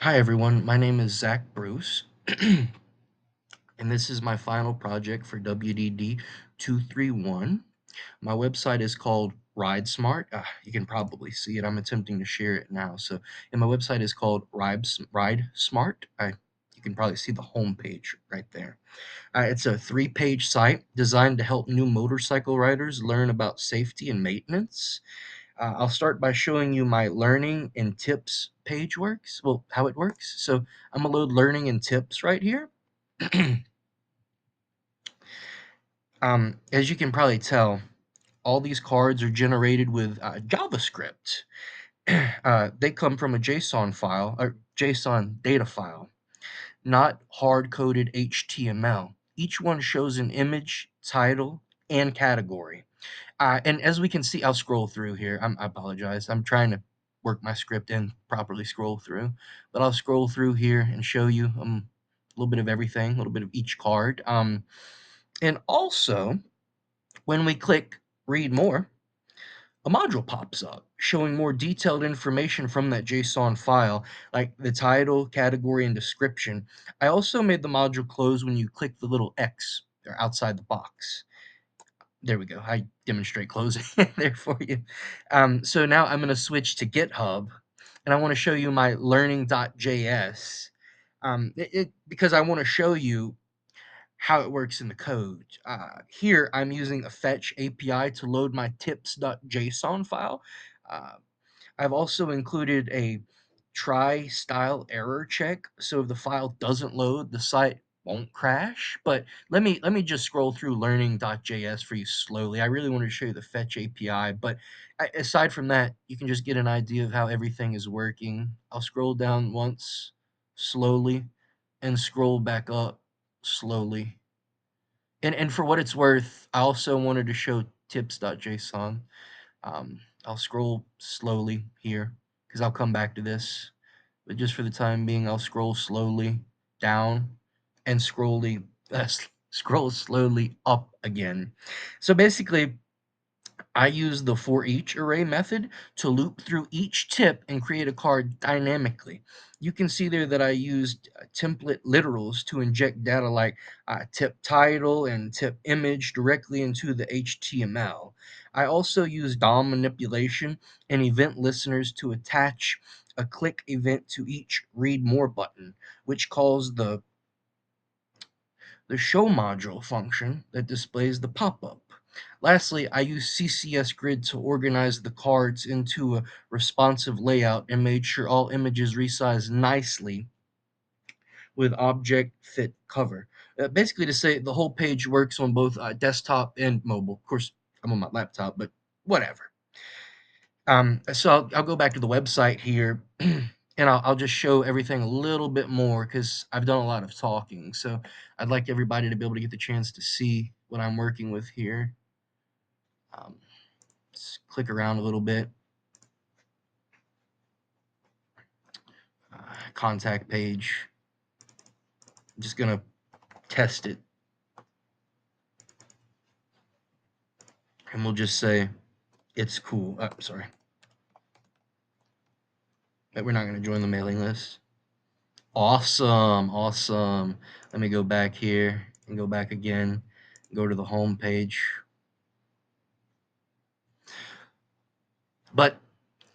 Hi everyone, my name is Zach Bruce, and this is my final project for WDD231. My website is called RideSmart. You can probably see it. I'm attempting to share it now. And my website is called RideSmart. You can probably see the home page right there. It's a 3-page site designed to help new motorcycle riders learn about safety and maintenance. I'll start by showing you my learning and tips page works. Well, how it works. So I'm gonna load learning and tips right here. As you can probably tell, all these cards are generated with JavaScript. They come from a JSON file, or JSON data file, not hard-coded HTML. Each one shows an image, title, and category. And as we can see, I'll scroll through here. I apologize. I'm trying to work my script and properly scroll through, but I'll scroll through here and show you a little bit of everything, a little bit of each card. And also, when we click Read More, a module pops up showing more detailed information from that JSON file, like the title, category, and description. I also made the module close when you click the little X or outside the box. There we go. I demonstrate closing there for you. So now I'm going to switch to GitHub, and I want to show you my learning.js. Because I want to show you how it works in the code. Here, I'm using a fetch API to load my tips.json file. Uh, I've also included a try style error check, so if the file doesn't load, the site won't crash. But let me just scroll through learning.js for you slowly. I really wanted to show you the fetch API, but aside from that, you can just get an idea of how everything is working. I'll scroll down once slowly and scroll back up slowly. And for what it's worth, I also wanted to show tips.json. I'll scroll slowly here because I'll come back to this. But just for the time being, I'll scroll slowly down and scroll slowly up again. So basically, I use the for each array method to loop through each tip and create a card dynamically. You can see there that I used template literals to inject data like tip title and tip image directly into the HTML. I also use DOM manipulation and event listeners to attach a click event to each read more button, which calls the show module function that displays the pop-up. Lastly, I use CCS Grid to organize the cards into a responsive layout and made sure all images resize nicely with object fit cover. Basically to say the whole page works on both desktop and mobile. Of course, I'm on my laptop, but whatever. So I'll go back to the website here and I'll just show everything a little bit more because I've done a lot of talking. So I'd like everybody to be able to get the chance to see what I'm working with here. Um, let's click around a little bit. Contact page. I'm just going to test it. And we'll just say it's cool. Sorry. But we're not going to join the mailing list. Awesome, awesome. Let me go back here and go back again. Go to the home page. But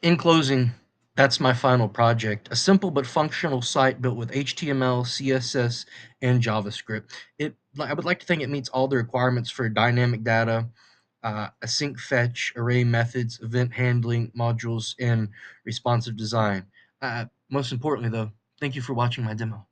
in closing, that's my final project, a simple but functional site built with HTML, CSS, and JavaScript. I would like to think it meets all the requirements for dynamic data, async fetch, array methods, event handling, modules, and responsive design. Most importantly, though, thank you for watching my demo.